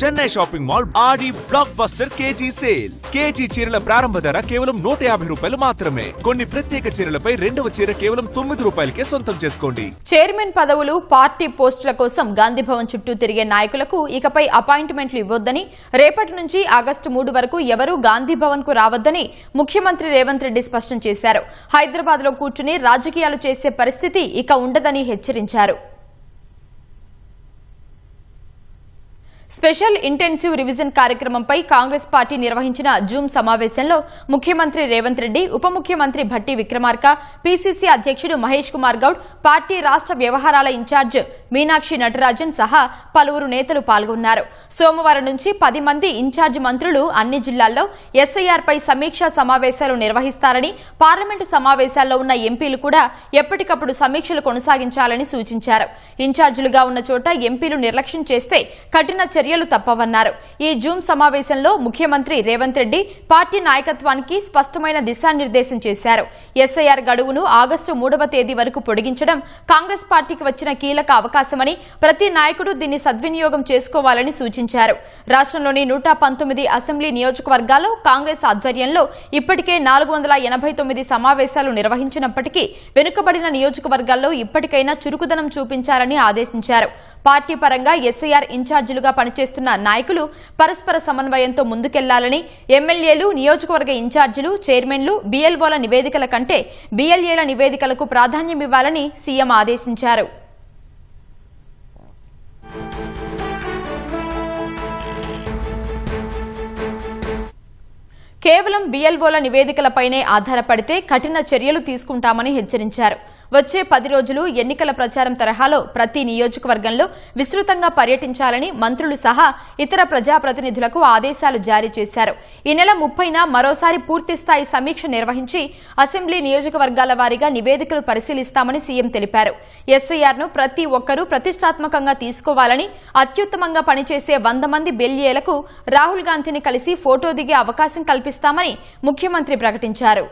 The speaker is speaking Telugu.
Chennai shopping mall Aadi blockbuster KG sale. KG చీరల ప్రారంభ ధర కేవలం 150 రూపాయలు మాత్రమే. కొన్ని ప్రత్యేక చీరలపై రెండవ చీర కేవలం 9 రూపాయలకే సొంతం చేసుకోండి. చైర్మన్ పదవులు, పార్టీ పోస్టుల కోసం గాంధీభవన్ చుట్టూ తిరిగే నాయకులకు ఇకపై అపాయింట్మెంట్లు ఇవ్వొద్దని, రేపటి నుంచి ఆగస్టు 3 వరకు ఎవరూ గాంధీభవన్ కు రావద్దని ముఖ్యమంత్రి రేవంత్ రెడ్డి స్పష్టం చేశారు. హైదరాబాద్ లో కూర్చుని రాజకీయాలు చేసే పరిస్థితి ఇక ఉండదని హెచ్చరించారు. స్పెషల్ ఇంటెన్సివ్ రివిజన్ కార్యక్రమంపై కాంగ్రెస్ పార్టీ నిర్వహించిన జూమ్ సమావేశంలో ముఖ్యమంత్రి రేవంత్ రెడ్డి, ఉప ముఖ్యమంత్రి భట్టి విక్రమార్క, పీసీసీ అధ్యక్షుడు మహేష్ కుమార్ గౌడ్, పార్టీ రాష్ట్ర వ్యవహారాల ఇన్ఛార్జ్ మీనాక్షి నటరాజన్ సహా పలువురు నేతలు పాల్గొన్నారు. సోమవారం నుంచి 10 మంది ఇన్ఛార్జ్ మంత్రులు అన్ని జిల్లాల్లో ఎస్ఐఆర్ పై సమీక్షా సమావేశాలు నిర్వహిస్తారని, పార్లమెంటు సమావేశాల్లో ఉన్న ఎంపీలు కూడా ఎప్పటికప్పుడు సమీక్షలు కొనసాగించాలని సూచించారు. ఇన్ఛార్జీలుగా ఉన్న చోట ఎంపీలు నిర్లక్ష్యం చేస్తే కఠిన చర్యలు తప్పవన్నారు. ఈ జూమ్ సమావేశంలో ముఖ్యమంత్రి రేవంత్ రెడ్డి పార్టీ నాయకత్వానికి స్పష్టమైన దిశానిర్దేశం చేశారు. ఎస్ఐఆర్ గడువును ఆగస్టు 3వ తేదీ వరకు పొడిగించడం కాంగ్రెస్ పార్టీకి వచ్చిన కీలక అవకాశమని, ప్రతి నాయకుడు దీన్ని సద్వినియోగం చేసుకోవాలని సూచించారు. రాష్ట్రంలోని 119 అసెంబ్లీ నియోజకవర్గాల్లో కాంగ్రెస్ ఆధ్వర్యంలో ఇప్పటికే 489 సమావేశాలు నిర్వహించినప్పటికీ వెనుకబడిన నియోజకవర్గాల్లో ఇప్పటికైనా చురుకుదనం చూపించాలని ఆదేశించారు. పార్టీ పరంగా ఎస్ఐఆర్ ఇన్ఛార్జీలుగా పనిచేస్తున్న నాయకులు పరస్పర సమన్వయంతో ముందుకెళ్లాలని, ఎమ్మెల్యేలు, నియోజకవర్గ ఇన్ఛార్జీలు, చైర్మన్లు, బీఎల్ఓల నివేదికల కంటే బీఎల్ఏల నివేదికలకు ప్రాధాన్యమివ్వాలని సీఎం ఆదేశించారు. కేవలం బీఎల్ఓల నివేదికలపైనే ఆధారపడితే కఠిన చర్యలు తీసుకుంటామని హెచ్చరించారు. వచ్చే 10 రోజులు ఎన్నికల ప్రచారం తరహాలో ప్రతి నియోజకవర్గంలో విస్తృతంగా పర్యటించాలని మంత్రులు సహా ఇతర ప్రజాప్రతినిధులకు ఆదేశాలు జారీ చేశారు. ఈ నెల 30న మరోసారి పూర్తిస్థాయి సమీక్ష నిర్వహించి అసెంబ్లీ నియోజకవర్గాల వారీగా నివేదికలు పరిశీలిస్తామని సీఎం తెలిపారు. ఎస్ఐఆర్ను ప్రతి ఒక్కరూ ప్రతిష్టాత్మకంగా తీసుకోవాలని, అత్యుత్తమంగా పనిచేసే 100 మంది బెల్యేలకు రాహుల్ గాంధీని కలిసి ఫోటో దిగే అవకాశం కల్పిస్తామని ముఖ్యమంత్రి ప్రకటించారు.